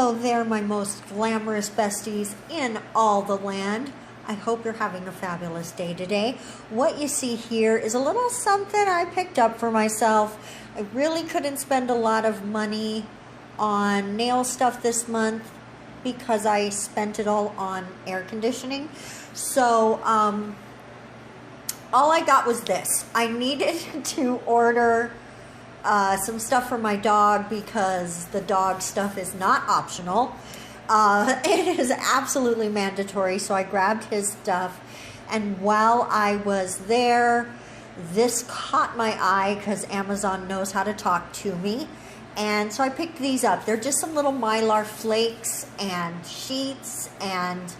Hello there, my most glamorous besties in all the land. I hope you're having a fabulous day today. What you see here is a little something I picked up for myself. I really couldn't spend a lot of money on nail stuff this month because I spent it all on air conditioning. So all I got was this. I needed to order some stuff for my dog because the dog stuff is not optional. It is absolutely mandatory, so I grabbed his stuff, and while I was there, this caught my eye because Amazon knows how to talk to me, and so I picked these up. They're just some little mylar flakes and sheets and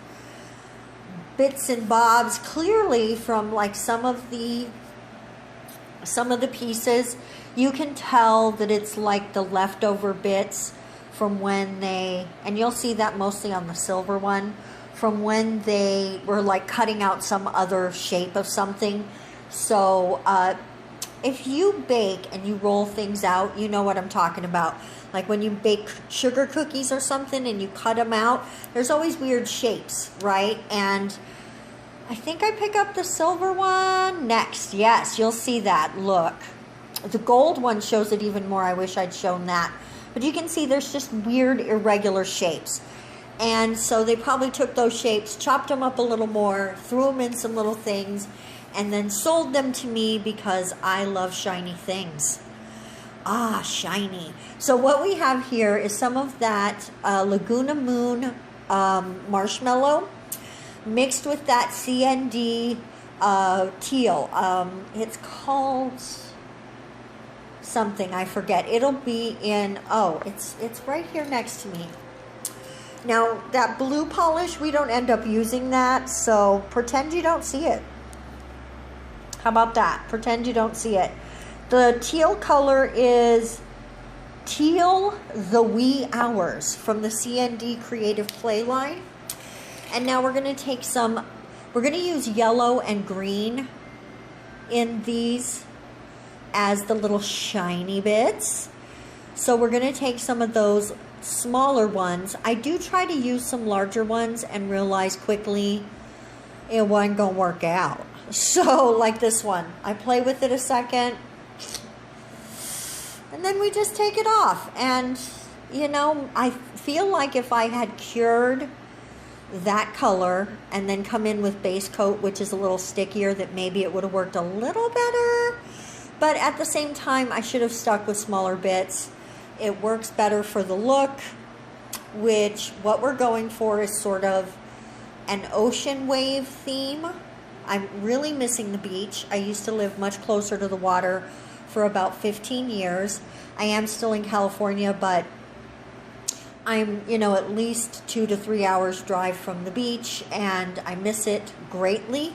bits and bobs, clearly from like some of the pieces. You can tell that it's like the leftover bits from when they, and you'll see that mostly on the silver one, from when they were like cutting out some other shape of something. So if you bake and you roll things out, you know what I'm talking about. Like when you bake sugar cookies or something and you cut them out, there's always weird shapes, right? And I think I pick up the silver one next. Yes, you'll see that. Look. The gold one shows it even more. I wish I'd shown that. But you can see there's just weird, irregular shapes. And so they probably took those shapes, chopped them up a little more, threw them in some little things, and then sold them to me because I love shiny things. Ah, shiny. So what we have here is some of that LagunaMoon marshmallow mixed with that CND teal. It's called something, I forget. It'll be in, oh, it's right here next to me. Now, that blue polish, we don't end up using that, so pretend you don't see it. How about that? Pretend you don't see it. The teal color is Teal the Wee Hours from the CND Creative Play line. And now we're going to take some, we're going to use yellow and green in these as the little shiny bits. So we're going to take some of those smaller ones. I do try to use some larger ones and realize quickly it wasn't going to work out. So like this one, I play with it a second and then we just take it off. And you know, I feel like if I had cured that color and then come in with base coat, which is a little stickier, that maybe it would have worked a little better. But at the same time, I should have stuck with smaller bits. It works better for the look, which what we're going for is sort of an ocean wave theme. I'm really missing the beach. I used to live much closer to the water for about 15 years. I am still in California, but I'm, you know, at least 2 to 3 hours drive from the beach, and I miss it greatly.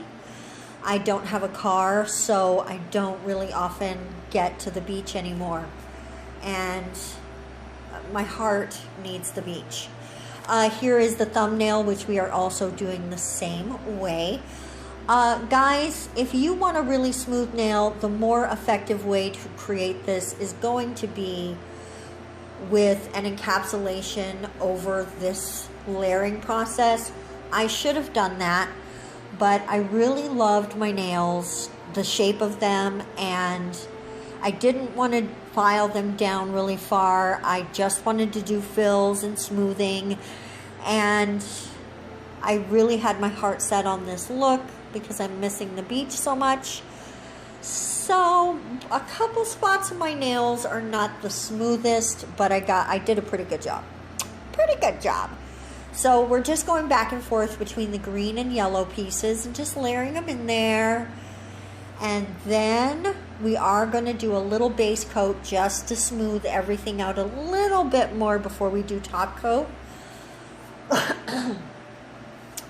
I don't have a car, so I don't really often get to the beach anymore. And my heart needs the beach. Here is the thumbnail, which we are also doing the same way. Guys, if you want a really smooth nail, the more effective way to create this is going to be with an encapsulation over this layering process. I should have done that, but I really loved my nails, the shape of them, and I didn't want to file them down really far. I just wanted to do fills and smoothing, and I really had my heart set on this look because I'm missing the beach so much. So a couple spots of my nails are not the smoothest, but I did a pretty good job. Pretty good job. So we're just going back and forth between the green and yellow pieces and just layering them in there. And then we are going to do a little base coat just to smooth everything out a little bit more before we do top coat.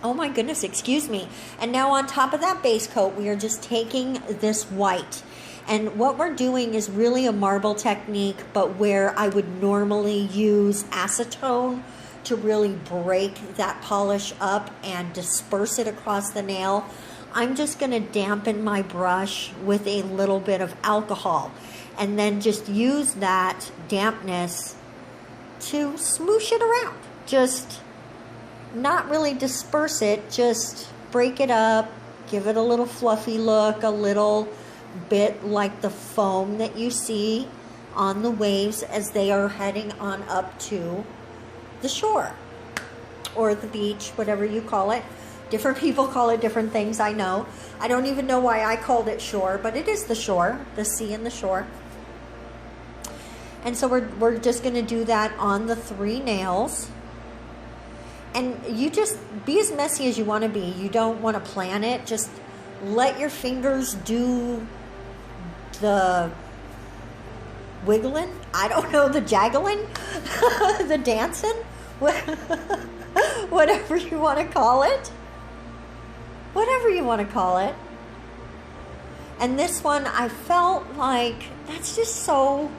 Oh my goodness, excuse me. And now on top of that base coat, we are just taking this white. And what we're doing is really a marble technique, but where I would normally use acetone to really break that polish up and disperse it across the nail, I'm just going to dampen my brush with a little bit of alcohol and then just use that dampness to smoosh it around. just not really disperse it, just break it up, give it a little fluffy look, a little bit like the foam that you see on the waves as they are heading on up to the shore or the beach, whatever you call it. Different people call it different things, I know. I don't even know why I called it shore, but it is the shore, the sea and the shore. And so we're just going to do that on the 3 nails. And you just be as messy as you want to be. You don't want to plan it. Just let your fingers do the wiggling. I don't know, the jaggling, the dancing, whatever you want to call it. Whatever you want to call it. And this one, I felt like that's just so...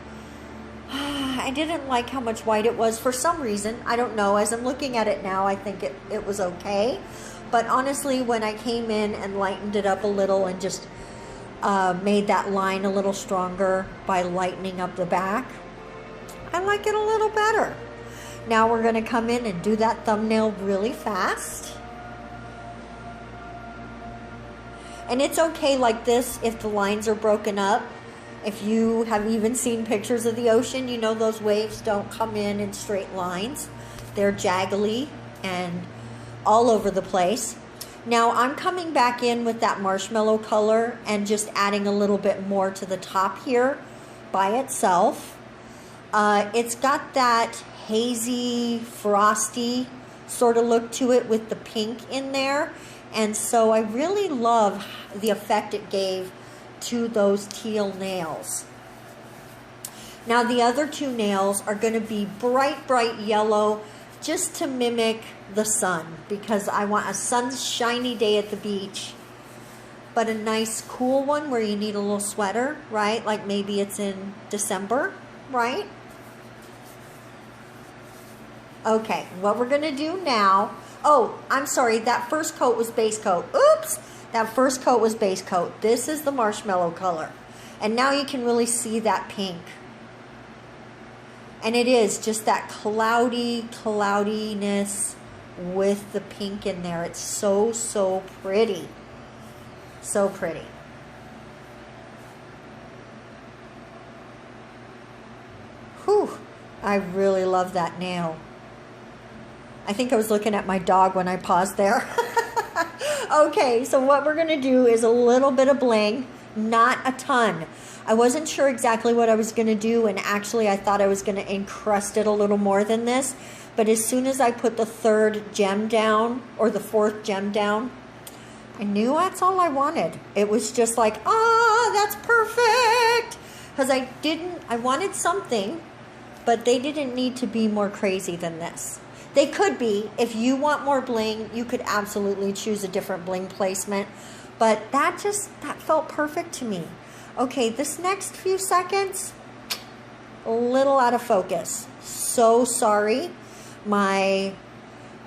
I didn't like how much white it was for some reason. I don't know. As I'm looking at it now, I think it was okay. But honestly, when I came in and lightened it up a little and just made that line a little stronger by lightening up the back, I like it a little better. Now we're going to come in and do that thumbnail really fast. And it's okay like this if the lines are broken up. If you have even seen pictures of the ocean, you know those waves don't come in straight lines. They're jaggly and all over the place. Now I'm coming back in with that marshmallow color and just adding a little bit more to the top here by itself. It's got that hazy, frosty sort of look to it with the pink in there. And so I really love the effect it gave to those teal nails. Now the other 2 nails are going to be bright yellow just to mimic the sun, because I want a sunshiny day at the beach, but a nice cool one where you need a little sweater, right? Like maybe it's in December, right? Okay, what we're going to do now... Oh, I'm sorry, that first coat was base coat. Oops! That first coat was base coat. This is the marshmallow color. And now you can really see that pink. And it is just that cloudiness with the pink in there. It's so, so pretty. So pretty. Whew, I really love that nail. I think I was looking at my dog when I paused there. Okay, so what we're going to do is a little bit of bling, not a ton. I wasn't sure exactly what I was going to do, and actually I thought I was going to encrust it a little more than this. But as soon as I put the 3rd gem down, or the 4th gem down, I knew that's all I wanted. It was just like, ah, that's perfect! Because I wanted something, but they didn't need to be more crazy than this. They could be. If you want more bling, you could absolutely choose a different bling placement. But that felt perfect to me. Okay, this next few seconds, a little out of focus. So sorry. My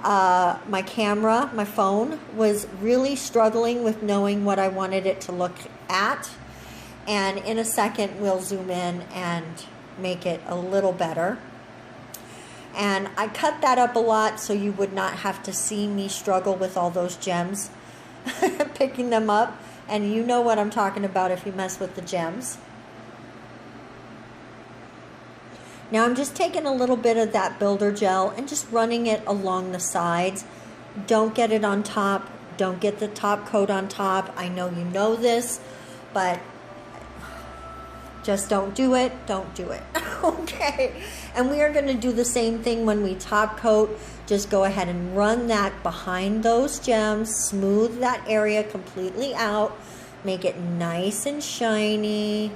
camera, my phone, was really struggling with knowing what I wanted it to look at. And in a second, we'll zoom in and make it a little better. And I cut that up a lot so you would not have to see me struggle with all those gems, picking them up. And you know what I'm talking about if you mess with the gems. Now I'm just taking a little bit of that builder gel and just running it along the sides. Don't get it on top. Don't get the top coat on top. I know you know this, but just don't do it. Don't do it. Okay. And we are going to do the same thing when we top coat. Just go ahead and run that behind those gems. Smooth that area completely out. Make it nice and shiny.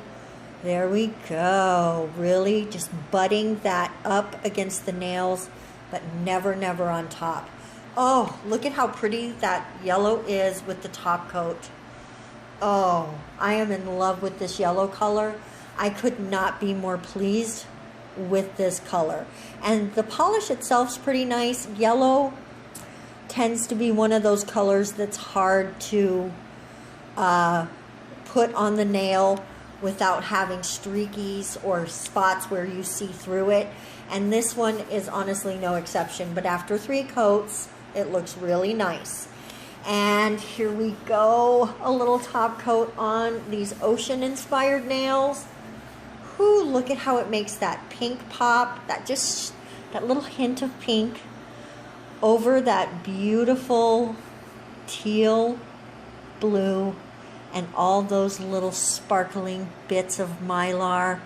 There we go. Really just butting that up against the nails, but never on top. Oh, look at how pretty that yellow is with the top coat. Oh, I am in love with this yellow color. I could not be more pleased with this color. And the polish itself is pretty nice. Yellow tends to be one of those colors that's hard to put on the nail without having streakies or spots where you see through it. And this one is honestly no exception, but after 3 coats, it looks really nice. And here we go, a little top coat on these ocean-inspired nails. Whoo, look at how it makes that pink pop, that little hint of pink over that beautiful teal blue and all those little sparkling bits of mylar.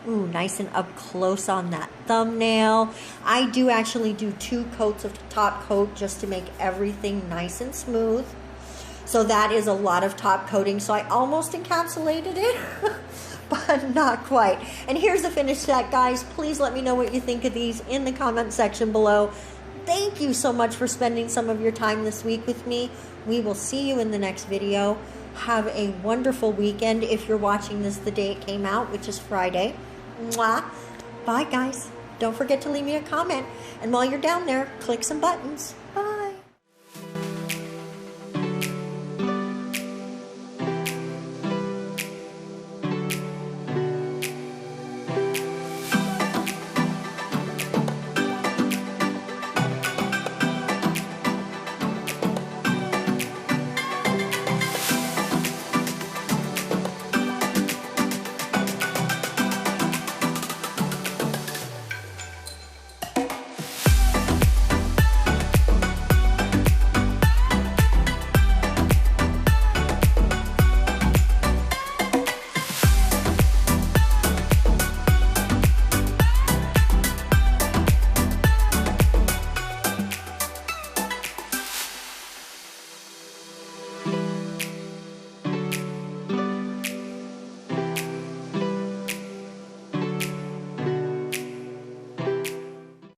Ooh, nice and up close on that thumbnail. I do actually do 2 coats of top coat just to make everything nice and smooth. So that is a lot of top coating. So I almost encapsulated it, but not quite. And here's the finished set, guys. Please let me know what you think of these in the comment section below. Thank you so much for spending some of your time this week with me. We will see you in the next video. Have a wonderful weekend if you're watching this the day it came out, which is Friday. Mwah. Bye, guys. Don't forget to leave me a comment. And while you're down there, click some buttons. Bye.